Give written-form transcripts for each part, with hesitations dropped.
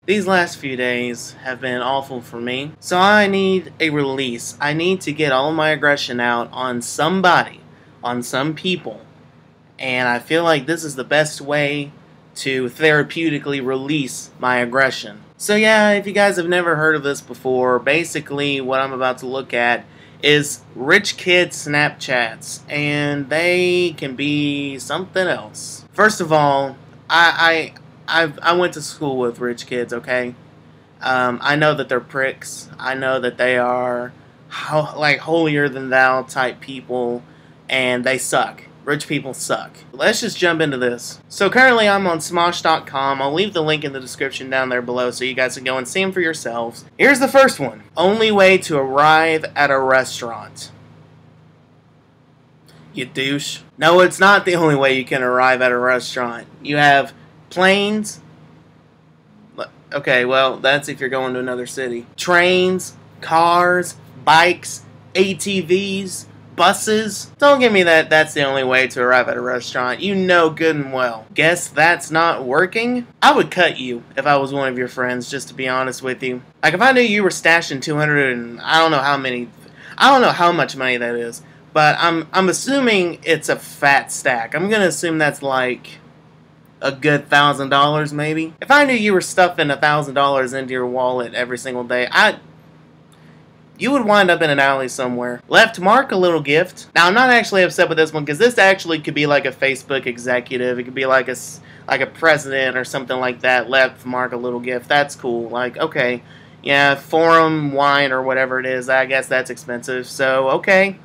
These last few days have been awful for me, so I need a release. I need to get all my aggression out on somebody, on some people, and I feel like this is the best way to therapeutically release my aggression. So yeah, if you guys have never heard of this before, basically what I'm about to look at is rich kid Snapchats, and they can be something else. First of all, I went to school with rich kids, okay? I know that they're pricks. I know that they are like holier than thou type people, and they suck. Rich people suck. Let's just jump into this. So currently I'm on Smosh.com. I'll leave the link in the description down there below so you guys can go and see them for yourselves. Here's the first one. Only way to arrive at a restaurant. You douche. No, it's not the only way you can arrive at a restaurant. You have planes. Okay, well, that's if you're going to another city. Trains, cars, bikes, ATVs, buses. Don't give me that that's the only way to arrive at a restaurant. You know good and well. Guess that's not working? I would cut you if I was one of your friends, just to be honest with you. Like, if I knew you were stashing 200 and I don't know how much money that is, but I'm assuming it's a fat stack. I'm gonna assume that's like a good $1,000 maybe. If I knew you were stuffing $1,000 into your wallet every single day, you would wind up in an alley somewhere. Left Mark a little gift. Now, I'm not actually upset with this one because this actually could be like a Facebook executive. It could be like a president or something like that. Left Mark a little gift. That's cool. Like, okay, yeah, Forum wine or whatever it is. I guess that's expensive. So, okay,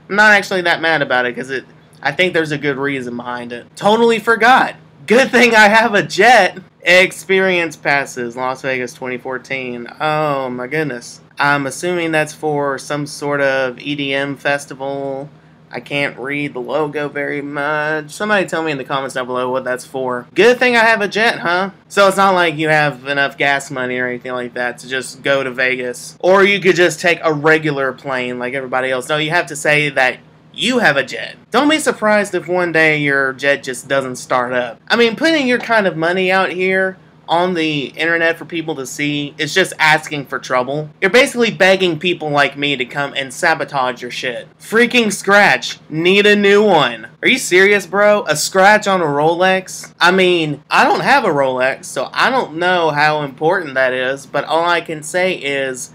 I'm not actually that mad about it because I think there's a good reason behind it. Totally forgot. Good thing I have a jet. Experience passes, Las Vegas 2014. Oh my goodness. I'm assuming that's for some sort of EDM festival. I can't read the logo very much. Somebody tell me in the comments down below what that's for. Good thing I have a jet, huh? So it's not like you have enough gas money or anything like that to just go to Vegas. Or you could just take a regular plane like everybody else. No, you have to say that you have a jet. Don't be surprised if one day your jet just doesn't start up. I mean, putting your kind of money out here on the internet for people to see is just asking for trouble. You're basically begging people like me to come and sabotage your shit. Freaking Scratch. Need a new one. Are you serious, bro? A Scratch on a Rolex? I mean, I don't have a Rolex, so I don't know how important that is, but all I can say is,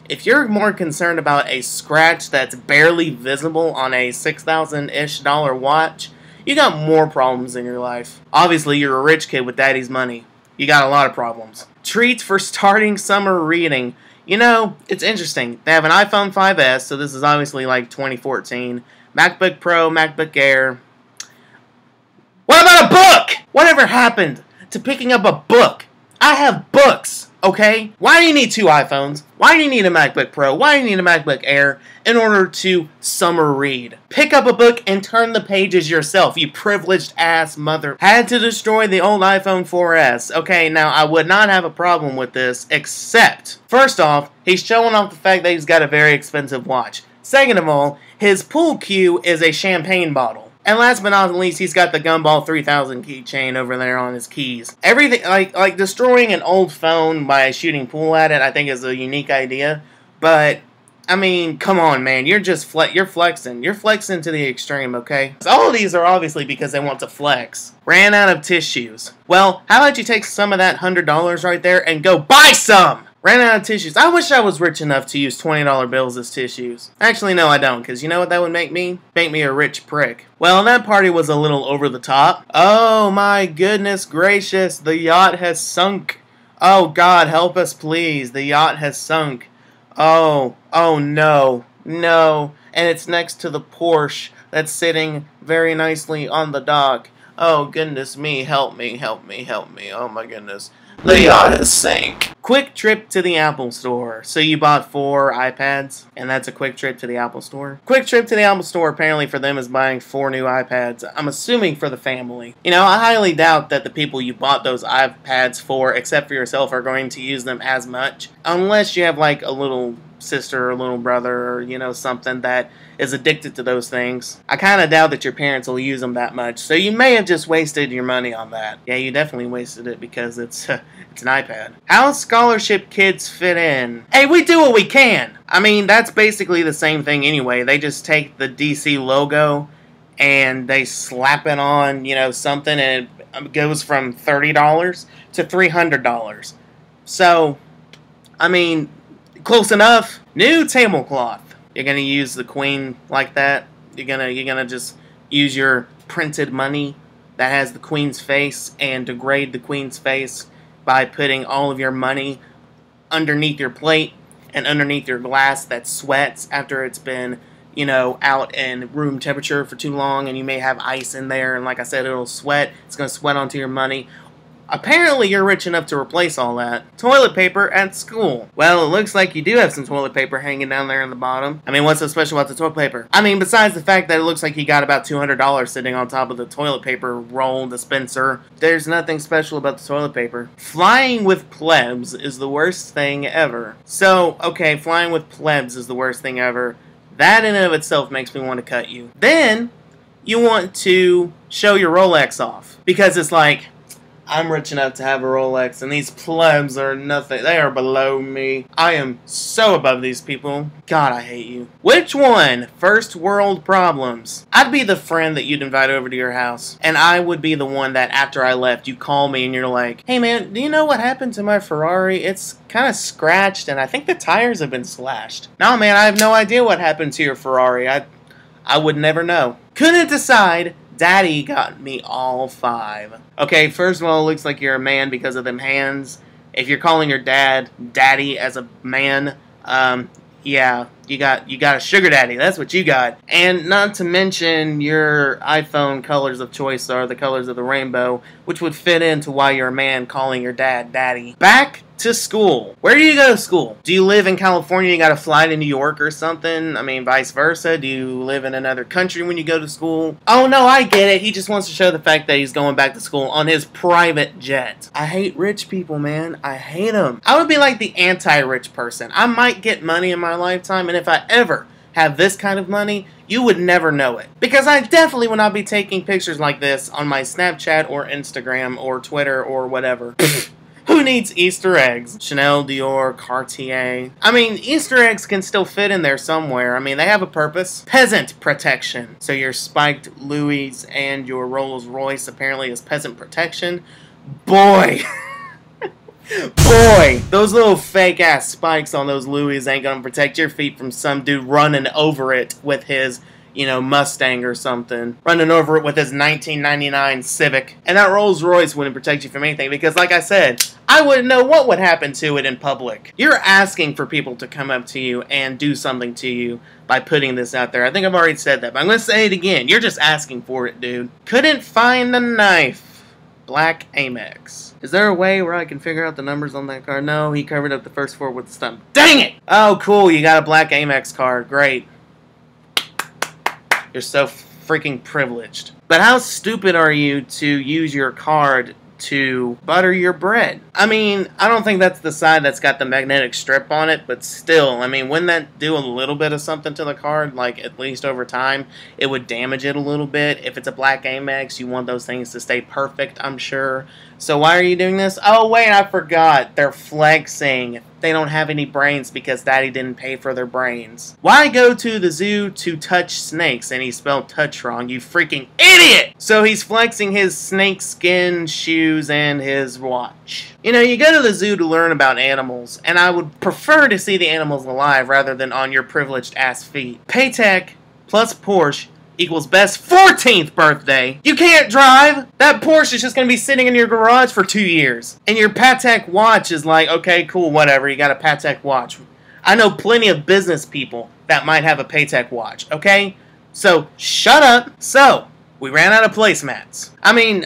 if you're more concerned about a scratch that's barely visible on a $6,000-ish watch, you got more problems in your life. Obviously, you're a rich kid with daddy's money. You got a lot of problems. Treats for starting summer reading. You know, it's interesting. They have an iPhone 5S, so this is obviously like 2014. MacBook Pro, MacBook Air. What about a book? Whatever happened to picking up a book? I have books. Okay? Why do you need two iPhones? Why do you need a MacBook Pro? Why do you need a MacBook Air in order to summer read? Pick up a book and turn the pages yourself, you privileged ass mother. Had to destroy the old iPhone 4S. Okay, now I would not have a problem with this, except, first off, he's showing off the fact that he's got a very expensive watch. Second of all, his pool cue is a champagne bottle. And last but not least, he's got the Gumball 3000 keychain over there on his keys. Everything, like destroying an old phone by shooting pool at it, I think is a unique idea. But, I mean, come on, man. You're just you're flexing. You're flexing to the extreme, okay? So all of these are obviously because they want to flex. Ran out of tissues. Well, how about you take some of that $100 right there and go buy some? Ran out of tissues. I wish I was rich enough to use $20 bills as tissues. Actually, no, I don't, because you know what that would make me? Make me a rich prick. Well, that party was a little over the top. Oh my goodness gracious, the yacht has sunk. Oh God, help us please. The yacht has sunk. Oh no, no. And it's next to the Porsche that's sitting very nicely on the dock. Oh goodness me, help me, help me, help me. Oh my goodness. The yacht has sank. Quick trip to the Apple Store. So you bought 4 iPads, and that's a quick trip to the Apple Store? Quick trip to the Apple Store apparently for them is buying 4 new iPads. I'm assuming for the family. You know, I highly doubt that the people you bought those iPads for, except for yourself, are going to use them as much. Unless you have like a little sister or little brother or, you know, something that is addicted to those things. I kind of doubt that your parents will use them that much. So you may have just wasted your money on that. Yeah, you definitely wasted it because it's it's an iPad. How scholarship kids fit in? Hey, we do what we can. I mean, that's basically the same thing anyway. They just take the DC logo and they slap it on, you know, something, and it goes from $30 to $300. So, I mean, close enough. New tablecloth. You're gonna use the queen like that? You're gonna just use your printed money that has the queen's face and degrade the queen's face by putting all of your money underneath your plate and underneath your glass that sweats after it's been, you know, out in room temperature for too long, and you may have ice in there, and like I said, it'll sweat. It's going to sweat onto your money. Apparently, you're rich enough to replace all that. Toilet paper at school. Well, it looks like you do have some toilet paper hanging down there in the bottom. I mean, what's so special about the toilet paper? I mean, besides the fact that it looks like you got about $200 sitting on top of the toilet paper roll dispenser, there's nothing special about the toilet paper. Flying with plebs is the worst thing ever. So, okay, flying with plebs is the worst thing ever. That in and of itself makes me want to cut you. Then, you want to show your Rolex off. Because it's like, I'm rich enough to have a Rolex, and these plebs are nothing. They are below me. I am so above these people. God, I hate you. Which one? First world problems. I'd be the friend that you'd invite over to your house, and I would be the one that after I left, you call me and you're like, hey man, do you know what happened to my Ferrari? It's kind of scratched, and I think the tires have been slashed. No man, I have no idea what happened to your Ferrari. I would never know. Couldn't decide. Daddy got me all 5. Okay, first of all, it looks like you're a man because of them hands. If you're calling your dad daddy as a man, yeah, you got a sugar daddy. That's what you got. And not to mention your iPhone colors of choice are the colors of the rainbow, which would fit into why you're a man calling your dad daddy. Back to school. Where do you go to school? Do you live in California? You got to fly to New York or something? I mean, vice versa. Do you live in another country when you go to school? Oh no, I get it. He just wants to show the fact that he's going back to school on his private jet. I hate rich people, man. I hate them. I would be like the anti-rich person. I might get money in my lifetime, and if I ever have this kind of money, you would never know it. Because I definitely would not be taking pictures like this on my Snapchat or Instagram or Twitter or whatever. Who needs Easter eggs? Chanel, Dior, Cartier. I mean, Easter eggs can still fit in there somewhere. I mean, they have a purpose. Peasant protection. So your spiked Louis and your Rolls Royce apparently is peasant protection. Boy. Boy, those little fake ass spikes on those Louis ain't gonna protect your feet from some dude running over it with his, you know, Mustang or something. Running over it with his 1999 Civic. And that Rolls Royce wouldn't protect you from anything because, like I said, I wouldn't know what would happen to it in public. You're asking for people to come up to you and do something to you by putting this out there. I think I've already said that, but I'm going to say it again. You're just asking for it, dude. Couldn't find a knife. Black Amex. Is there a way where I can figure out the numbers on that card? No, he covered up the first 4 with the stump. Dang it! Oh, cool. You got a Black Amex card. Great. You're so freaking privileged. But how stupid are you to use your card to butter your bread? I mean, I don't think that's the side that's got the magnetic strip on it, but still, I mean, wouldn't that do a little bit of something to the card? Like, at least over time, it would damage it a little bit. If it's a Black Amex, you want those things to stay perfect, I'm sure. So why are you doing this? Oh, wait, I forgot. They're flexing. They don't have any brains because Daddy didn't pay for their brains. Why go to the zoo to touch snakes? And he spelled touch wrong, you freaking idiot! So he's flexing his snake skin, shoes, and his watch. You know, you go to the zoo to learn about animals, and I would prefer to see the animals alive rather than on your privileged ass feet. Paytech plus Porsche equals best 14th birthday. You can't drive. That Porsche is just going to be sitting in your garage for 2 years. And your Patek watch is like, okay, cool, whatever. You got a Patek watch. I know plenty of business people that might have a Patek watch, okay? So, shut up. So, we ran out of placemats. I mean,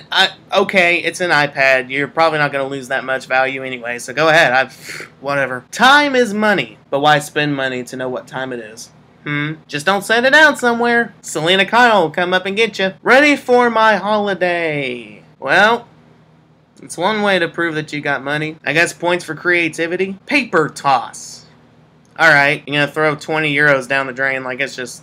okay, it's an iPad. You're probably not going to lose that much value anyway, so go ahead. Whatever. Time is money. But why spend money to know what time it is? Just don't set it down somewhere. Selena Kyle will come up and get you. Ready for my holiday. Well, it's one way to prove that you got money. I guess points for creativity. Paper toss. Alright, you're gonna throw 20 euros down the drain like it's just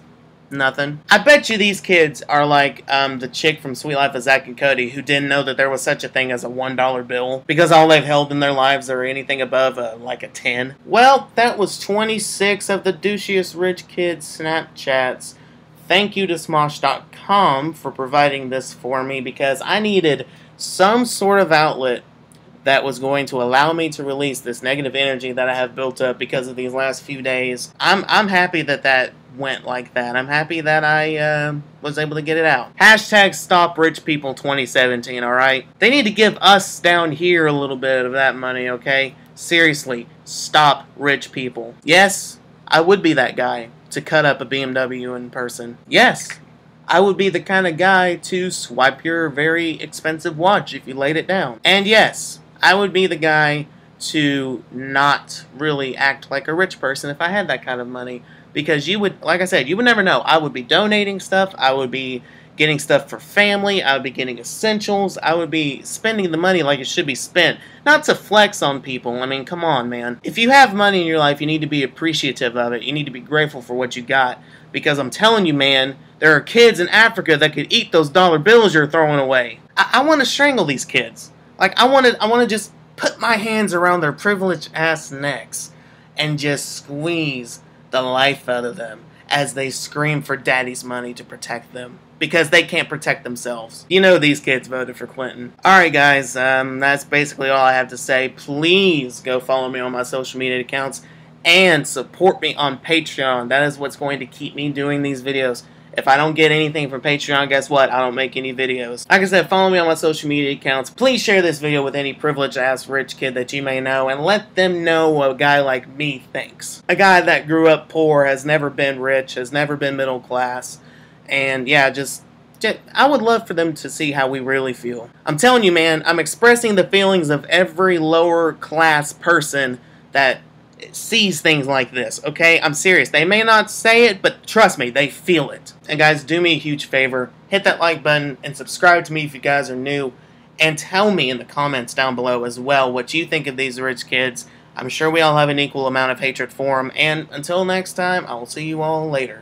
nothing. I bet you these kids are like the chick from Sweet Life of Zack and Cody who didn't know that there was such a thing as a $1 bill because all they've held in their lives are anything above like a 10. Well, that was 26 of the douchiest rich kids Snapchats. Thank you to Smosh.com for providing this for me because I needed some sort of outlet that was going to allow me to release this negative energy that I have built up because of these last few days. I'm happy that that went like that. I'm happy that I was able to get it out. Hashtag Stop Rich People 2017, alright? They need to give us down here a little bit of that money, okay? Seriously, stop rich people. Yes, I would be that guy to cut up a BMW in person. Yes, I would be the kind of guy to swipe your very expensive watch if you laid it down. And yes, I would be the guy to not really act like a rich person if I had that kind of money. Because you would, like I said, you would never know. I would be donating stuff. I would be getting stuff for family. I would be getting essentials. I would be spending the money like it should be spent. Not to flex on people. I mean, come on, man. If you have money in your life, you need to be appreciative of it. You need to be grateful for what you got. Because I'm telling you, man, there are kids in Africa that could eat those dollar bills you're throwing away. I want to strangle these kids. Like, I want to just put my hands around their privileged ass necks and just squeeze the life out of them as they scream for daddy's money to protect them because they can't protect themselves. You know these kids voted for Clinton. Alright guys, that's basically all I have to say. Please go follow me on my social media accounts and support me on Patreon. That is what's going to keep me doing these videos. If I don't get anything from Patreon, guess what? I don't make any videos. Like I said, follow me on my social media accounts. Please share this video with any privileged-ass rich kid that you may know, and let them know what a guy like me thinks. A guy that grew up poor, has never been rich, has never been middle class, and yeah, just I would love for them to see how we really feel. I'm telling you, man, I'm expressing the feelings of every lower-class person that sees things like this, okay? I'm serious. They may not say it, but trust me, they feel it. And guys, do me a huge favor. Hit that like button and subscribe to me if you guys are new. And tell me in the comments down below as well what you think of these rich kids. I'm sure we all have an equal amount of hatred for them. And until next time, I will see you all later.